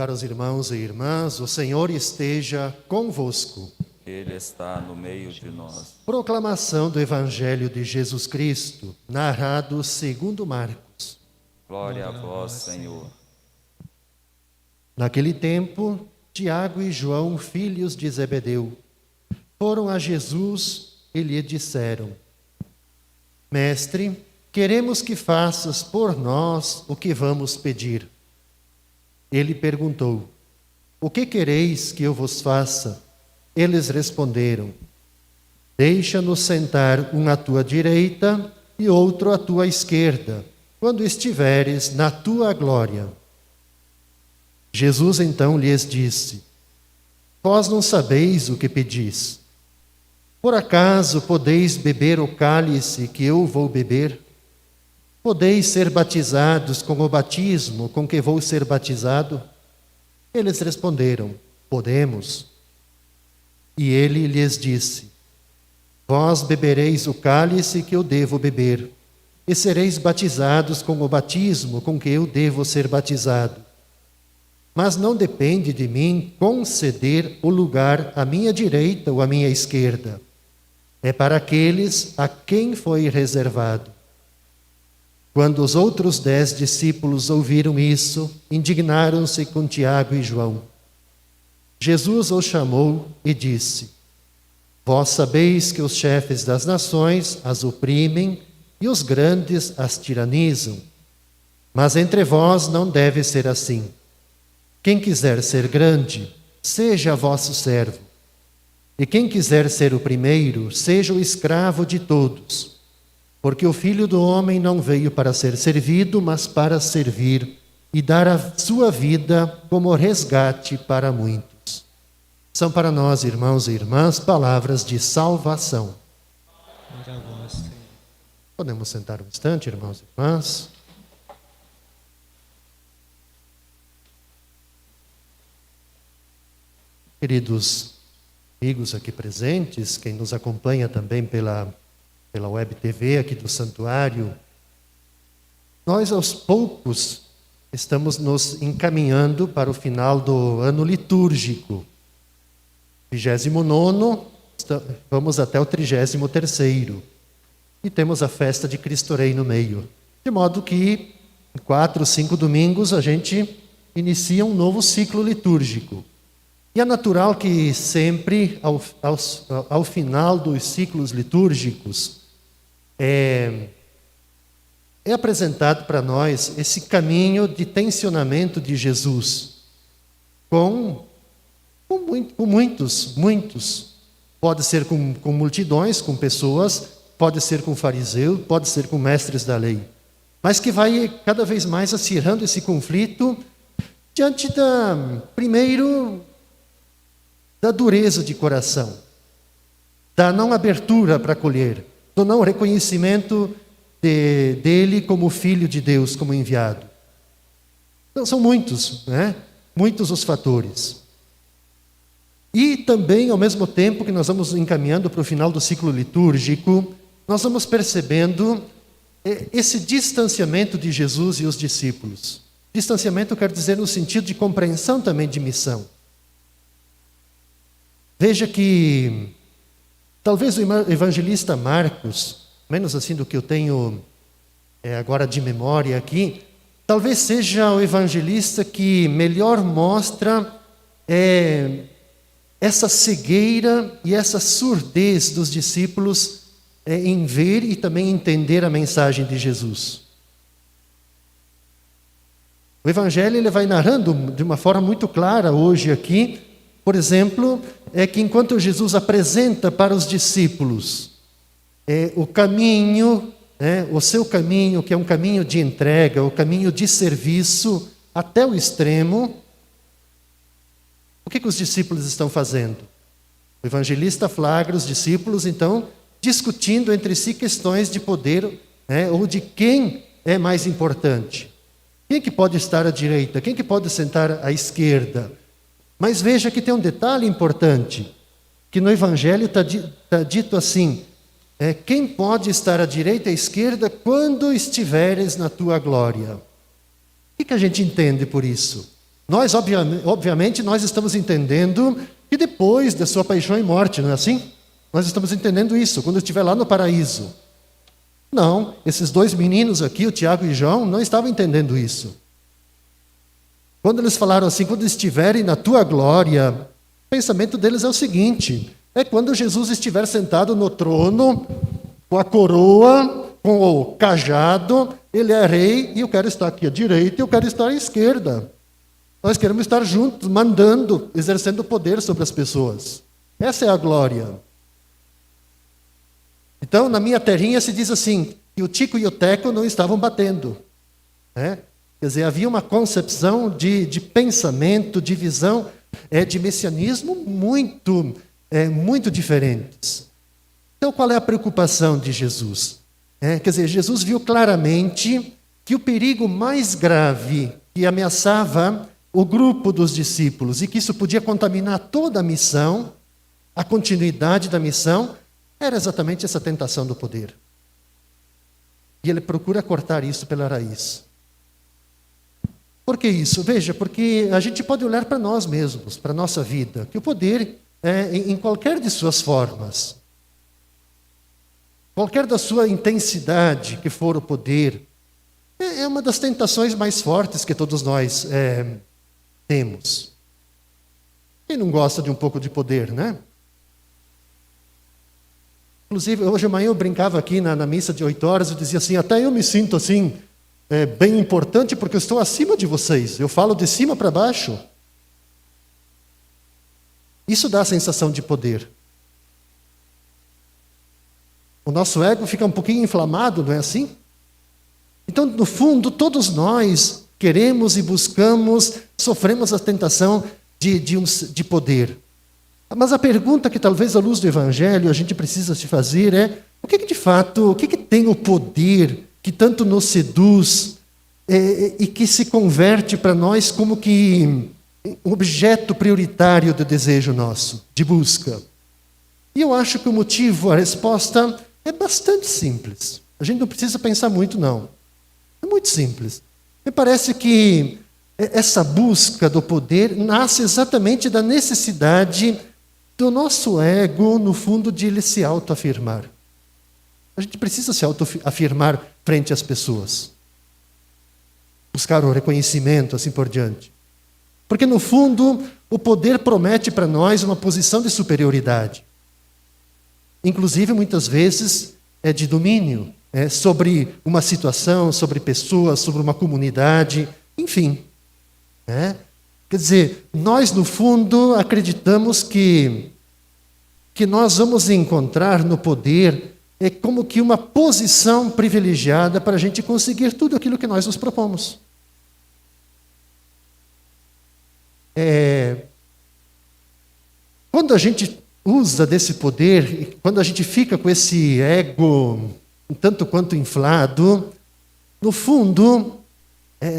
para os irmãos e irmãs, o Senhor esteja convosco. Ele está no meio de nós. Proclamação do Evangelho de Jesus Cristo, narrado segundo Marcos. Glória a vós, Senhor. Naquele tempo, Tiago e João, filhos de Zebedeu, foram a Jesus e lhe disseram: Mestre, queremos que faças por nós o que vamos pedir. Ele perguntou: O que quereis que eu vos faça? Eles responderam: Deixa-nos sentar um à tua direita e outro à tua esquerda, quando estiveres na tua glória. Jesus então lhes disse: Vós não sabeis o que pedis. Por acaso podeis beber o cálice que eu vou beber? Podeis ser batizados com o batismo com que vou ser batizado? Eles responderam: Podemos. E ele lhes disse: Vós bebereis o cálice que eu devo beber, e sereis batizados com o batismo com que eu devo ser batizado. Mas não depende de mim conceder o lugar à minha direita ou à minha esquerda. É para aqueles a quem foi reservado. Quando os outros 10 discípulos ouviram isso, indignaram-se com Tiago e João. Jesus os chamou e disse: Vós sabeis que os chefes das nações as oprimem e os grandes as tiranizam. Mas entre vós não deve ser assim. Quem quiser ser grande, seja vosso servo. E quem quiser ser o primeiro, seja o escravo de todos. Porque o Filho do Homem não veio para ser servido, mas para servir e dar a sua vida como resgate para muitos. São para nós, irmãos e irmãs, palavras de salvação. Podemos sentar um instante, irmãos e irmãs. Queridos amigos aqui presentes, quem nos acompanha também pela Web TV aqui do Santuário, nós aos poucos estamos nos encaminhando para o final do ano litúrgico. 29º, vamos até o 33º. E temos a festa de Cristo Rei no meio. De modo que, em 4, 5 domingos, a gente inicia um novo ciclo litúrgico. E é natural que sempre, ao final dos ciclos litúrgicos, é apresentado para nós esse caminho de tensionamento de Jesus com muitos. Pode ser com multidões, com pessoas, pode ser com fariseus, pode ser com mestres da lei. Mas que vai cada vez mais acirrando esse conflito diante primeiro, da dureza de coração, da não abertura para acolher, do não reconhecimento dele como Filho de Deus, como enviado. Então são muitos, muitos os fatores. E também, ao mesmo tempo que nós vamos encaminhando para o final do ciclo litúrgico, nós vamos percebendo esse distanciamento de Jesus e os discípulos. Distanciamento quer dizer no sentido de compreensão também de missão. Veja que talvez o evangelista Marcos, menos assim do que eu tenho agora de memória aqui, talvez seja o evangelista que melhor mostra essa cegueira e essa surdez dos discípulos em ver e também entender a mensagem de Jesus. O Evangelho ele vai narrando de uma forma muito clara hoje aqui, por exemplo, que enquanto Jesus apresenta para os discípulos o caminho, o seu caminho, que é um caminho de entrega, o caminho de serviço até o extremo, o que os discípulos estão fazendo? O evangelista flagra os discípulos, então, discutindo entre si questões de poder, ou de quem é mais importante. Quem que pode estar à direita? Quem que pode sentar à esquerda? Mas veja que tem um detalhe importante, que no Evangelho está dito assim, quem pode estar à direita e à esquerda quando estiveres na tua glória? O que a gente entende por isso? Nós, obviamente, nós estamos entendendo que depois da sua paixão e morte, não é assim? Nós estamos entendendo isso, quando estiver lá no paraíso. Não, esses dois meninos aqui, o Tiago e João, não estavam entendendo isso. Quando eles falaram assim, quando estiverem na tua glória, o pensamento deles é o seguinte, é quando Jesus estiver sentado no trono, com a coroa, com o cajado, ele é rei e eu quero estar aqui à direita e eu quero estar à esquerda. Nós queremos estar juntos, mandando, exercendo poder sobre as pessoas. Essa é a glória. Então, na minha terrinha se diz assim, que o Tico e o Teco não estavam batendo. Né? Quer dizer, havia uma concepção de pensamento, de visão, de messianismo muito diferentes. Então, qual é a preocupação de Jesus? Quer dizer, Jesus viu claramente que o perigo mais grave que ameaçava o grupo dos discípulos e que isso podia contaminar toda a missão, a continuidade da missão, era exatamente essa tentação do poder. E ele procura cortar isso pela raiz. Por que isso? Veja, porque a gente pode olhar para nós mesmos, para a nossa vida, que o poder, em qualquer de suas formas, qualquer da sua intensidade que for o poder, é uma das tentações mais fortes que todos nós temos. Quem não gosta de um pouco de poder, né? Inclusive, hoje de manhã eu brincava aqui na missa de 8 horas, eu dizia assim, até eu me sinto assim, bem importante, porque eu estou acima de vocês. Eu falo de cima para baixo. Isso dá a sensação de poder. O nosso ego fica um pouquinho inflamado, não é assim? Então, no fundo, todos nós queremos e buscamos, sofremos a tentação de poder. Mas a pergunta que talvez à luz do Evangelho a gente precisa se fazer é, o que de fato, o que tem o poder que tanto nos seduz e que se converte para nós como que um objeto prioritário do desejo nosso, de busca? E eu acho que o motivo, a resposta é bastante simples. A gente não precisa pensar muito, não. É muito simples. Me parece que essa busca do poder nasce exatamente da necessidade do nosso ego, no fundo, de ele se autoafirmar. A gente precisa se autoafirmar frente às pessoas. Buscar o reconhecimento, assim por diante. Porque, no fundo, o poder promete para nós uma posição de superioridade. Inclusive, muitas vezes, é de domínio, sobre uma situação, sobre pessoas, sobre uma comunidade, enfim. Quer dizer, nós, no fundo, acreditamos que nós vamos encontrar no poder como que uma posição privilegiada para a gente conseguir tudo aquilo que nós nos propomos. Quando a gente usa desse poder, quando a gente fica com esse ego um tanto quanto inflado, no fundo,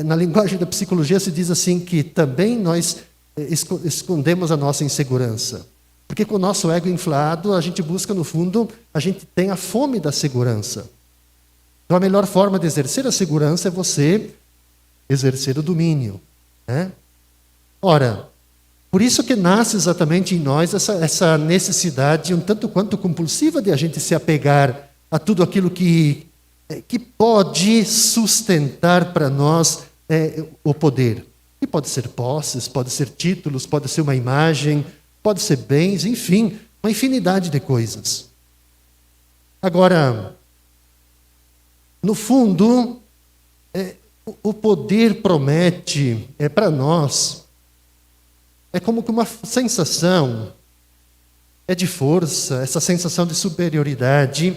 na linguagem da psicologia se diz assim que também nós escondemos a nossa insegurança. Porque com o nosso ego inflado, a gente busca, no fundo, a gente tem a fome da segurança. Então a melhor forma de exercer a segurança é você exercer o domínio. Ora, por isso que nasce exatamente em nós essa necessidade um tanto quanto compulsiva de a gente se apegar a tudo aquilo que pode sustentar para nós o poder. E pode ser posses, pode ser títulos, pode ser uma imagem, pode ser bens, enfim, uma infinidade de coisas. Agora, no fundo, o poder promete, para nós, é como que uma sensação de força, essa sensação de superioridade,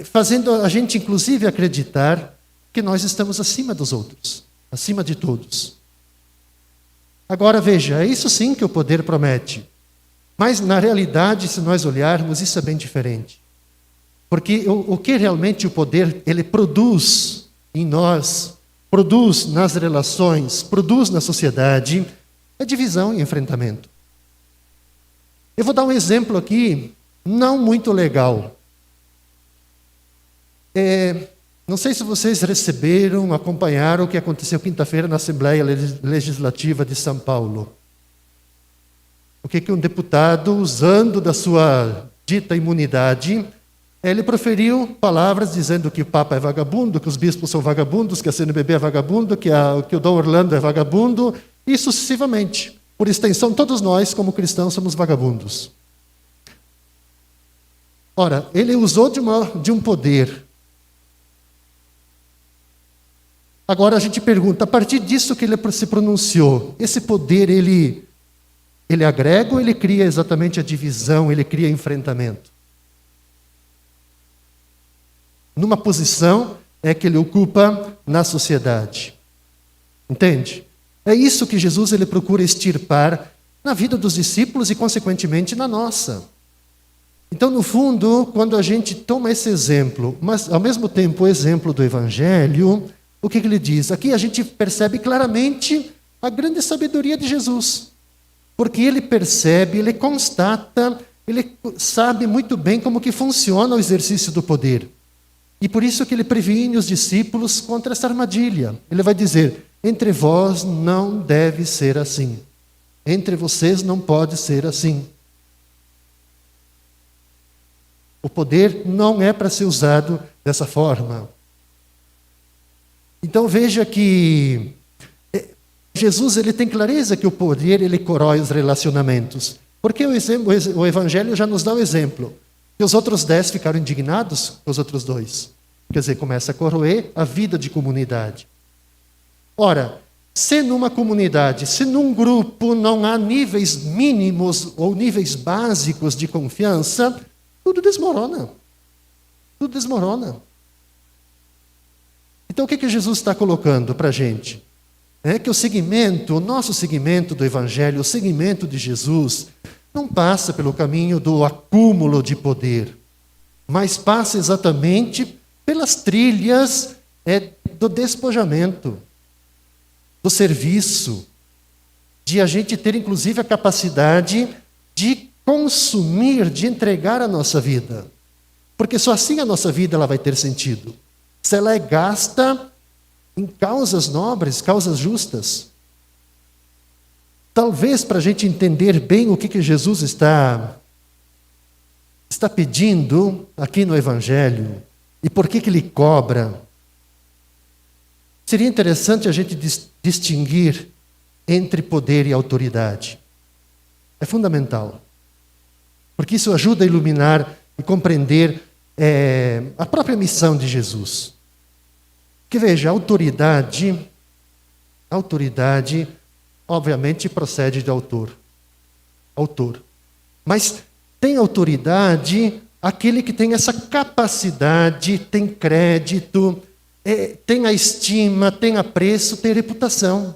fazendo a gente, inclusive, acreditar que nós estamos acima dos outros, acima de todos. Agora, veja, é isso sim que o poder promete. Mas, na realidade, se nós olharmos, isso é bem diferente. Porque o que realmente o poder ele produz em nós, produz nas relações, produz na sociedade, é divisão e enfrentamento. Eu vou dar um exemplo aqui, não muito legal. Não sei se vocês receberam, acompanharam o que aconteceu quinta-feira na Assembleia Legislativa de São Paulo. O que um deputado, usando da sua dita imunidade, ele proferiu palavras dizendo que o Papa é vagabundo, que os bispos são vagabundos, que a CNBB é vagabundo, que o Dom Orlando é vagabundo, e sucessivamente. Por extensão, todos nós, como cristãos, somos vagabundos. Ora, ele usou de um poder. Agora a gente pergunta, a partir disso que ele se pronunciou, esse poder, ele agrega ou ele cria exatamente a divisão, ele cria enfrentamento? Numa posição que ele ocupa na sociedade. Entende? É isso que Jesus ele procura extirpar na vida dos discípulos e, consequentemente, na nossa. Então, no fundo, quando a gente toma esse exemplo, mas, ao mesmo tempo, o exemplo do Evangelho, o que ele diz? Aqui a gente percebe claramente a grande sabedoria de Jesus. Porque ele percebe, ele constata, ele sabe muito bem como que funciona o exercício do poder. E por isso que ele previne os discípulos contra essa armadilha. Ele vai dizer, entre vós não deve ser assim. Entre vocês não pode ser assim. O poder não é para ser usado dessa forma. Então veja que Jesus ele tem clareza que o poder ele corrói os relacionamentos. Porque o Evangelho já nos dá o exemplo. E os outros 10 ficaram indignados com os outros 2. Quer dizer, começa a corroer a vida de comunidade. Ora, se numa comunidade, se num grupo não há níveis mínimos ou níveis básicos de confiança, tudo desmorona. Tudo desmorona. Então o que Jesus está colocando para a gente? É que o nosso segmento do Evangelho, o segmento de Jesus, não passa pelo caminho do acúmulo de poder, mas passa exatamente pelas trilhas do despojamento, do serviço, de a gente ter inclusive a capacidade de consumir, de entregar a nossa vida. Porque só assim a nossa vida ela vai ter sentido. Se ela é gasta em causas nobres, causas justas. Talvez para a gente entender bem o que Jesus está pedindo aqui no Evangelho e por que ele cobra, seria interessante a gente distinguir entre poder e autoridade. É fundamental. Porque isso ajuda a iluminar e compreender a própria missão de Jesus. Porque veja, a autoridade obviamente procede de autor. Mas tem autoridade aquele que tem essa capacidade, tem crédito, tem a estima, tem apreço, tem reputação.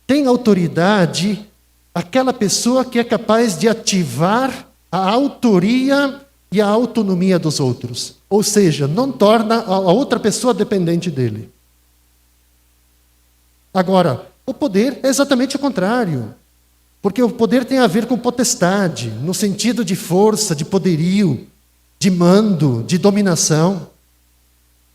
Tem autoridade aquela pessoa que é capaz de ativar a autoria e a autonomia dos outros. Ou seja, não torna a outra pessoa dependente dele. Agora, o poder é exatamente o contrário. Porque o poder tem a ver com potestade, no sentido de força, de poderio, de mando, de dominação.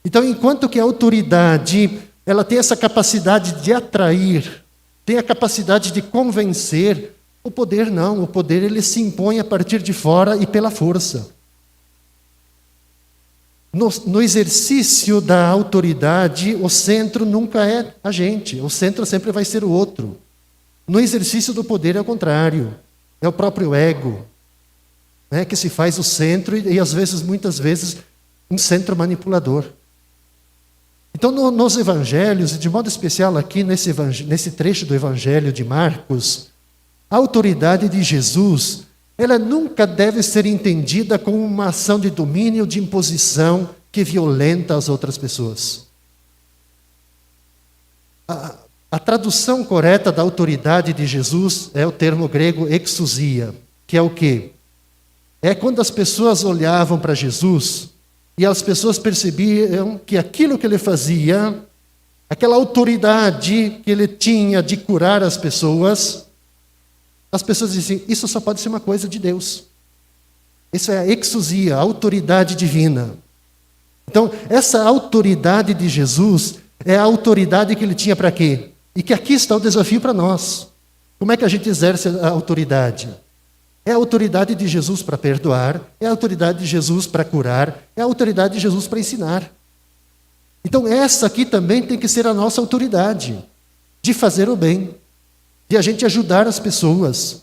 Então, enquanto que a autoridade ela tem essa capacidade de atrair, tem a capacidade de convencer, o poder não. O poder ele se impõe a partir de fora e pela força. No exercício da autoridade, o centro nunca é a gente, o centro sempre vai ser o outro. No exercício do poder é o contrário, é o próprio ego, né, que se faz o centro e às vezes, muitas vezes, um centro manipulador. Então, nos evangelhos, e de modo especial aqui nesse trecho do evangelho de Marcos, a autoridade de Jesus, ela nunca deve ser entendida como uma ação de domínio, de imposição que violenta as outras pessoas. A tradução correta da autoridade de Jesus é o termo grego exousia, que é o quê? É quando as pessoas olhavam para Jesus e as pessoas percebiam que aquilo que ele fazia, aquela autoridade que ele tinha de curar as pessoas diziam, isso só pode ser uma coisa de Deus. Isso é a exousia, a autoridade divina. Então, essa autoridade de Jesus é a autoridade que ele tinha para quê? E que aqui está o desafio para nós. Como é que a gente exerce a autoridade? É a autoridade de Jesus para perdoar, é a autoridade de Jesus para curar, é a autoridade de Jesus para ensinar. Então, essa aqui também tem que ser a nossa autoridade, de fazer o bem, de a gente ajudar as pessoas,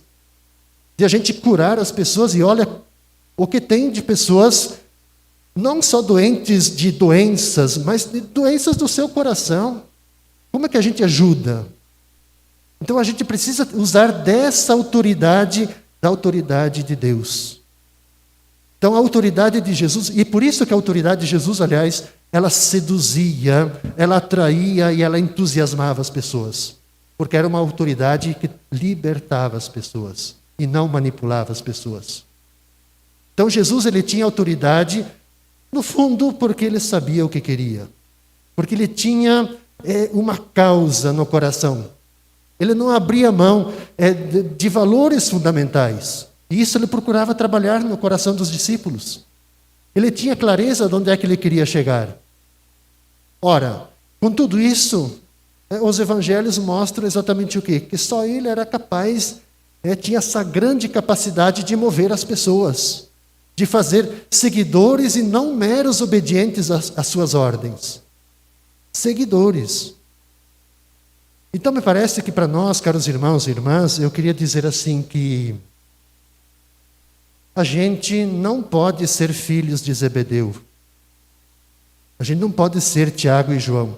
de a gente curar as pessoas. E olha o que tem de pessoas, não só doentes de doenças, mas de doenças do seu coração. Como é que a gente ajuda? Então a gente precisa usar dessa autoridade, da autoridade de Deus. Então a autoridade de Jesus, e por isso que a autoridade de Jesus, aliás, ela seduzia, ela atraía e ela entusiasmava as pessoas. Porque era uma autoridade que libertava as pessoas e não manipulava as pessoas. Então Jesus, ele tinha autoridade, no fundo, porque ele sabia o que queria. Porque ele tinha uma causa no coração. Ele não abria mão de valores fundamentais. E isso ele procurava trabalhar no coração dos discípulos. Ele tinha clareza de onde é que ele queria chegar. Ora, com tudo isso, os evangelhos mostram exatamente o quê? Que só ele era capaz, tinha essa grande capacidade de mover as pessoas, de fazer seguidores e não meros obedientes às suas ordens. Seguidores. Então me parece que para nós, caros irmãos e irmãs, eu queria dizer assim que a gente não pode ser filhos de Zebedeu. A gente não pode ser Tiago e João.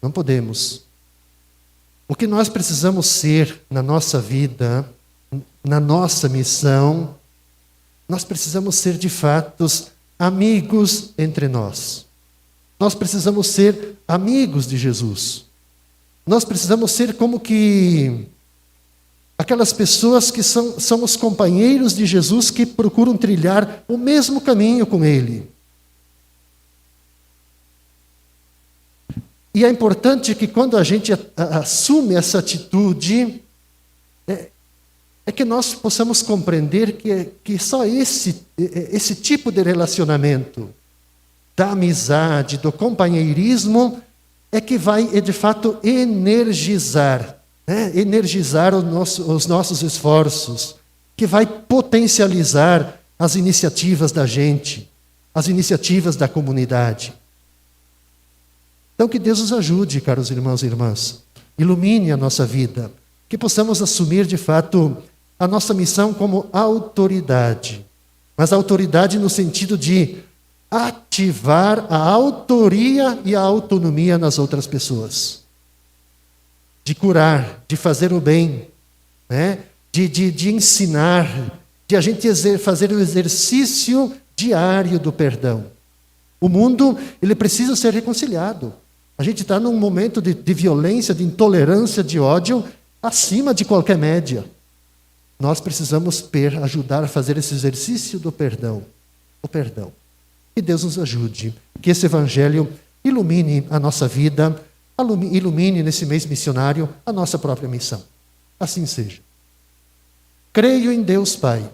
Não podemos. O que nós precisamos ser na nossa vida, na nossa missão, nós precisamos ser de fato amigos entre nós. Nós precisamos ser amigos de Jesus. Nós precisamos ser como que aquelas pessoas que são os companheiros de Jesus que procuram trilhar o mesmo caminho com Ele. E é importante que quando a gente assume essa atitude, é que nós possamos compreender que só esse tipo de relacionamento, da amizade, do companheirismo, é que vai, de fato, energizar os nossos esforços, que vai potencializar as iniciativas da gente, as iniciativas da comunidade. Então, que Deus nos ajude, caros irmãos e irmãs, ilumine a nossa vida, que possamos assumir, de fato, a nossa missão como autoridade, mas autoridade no sentido de ativar a autoria e a autonomia nas outras pessoas. De curar, de fazer o bem, de ensinar, de a gente fazer o exercício diário do perdão. O mundo, ele precisa ser reconciliado. A gente está num momento de violência, de intolerância, de ódio, acima de qualquer média. Nós precisamos ajudar a fazer esse exercício do perdão. O perdão. Que Deus nos ajude. Que esse evangelho ilumine a nossa vida, ilumine nesse mês missionário a nossa própria missão. Assim seja. Creio em Deus Pai,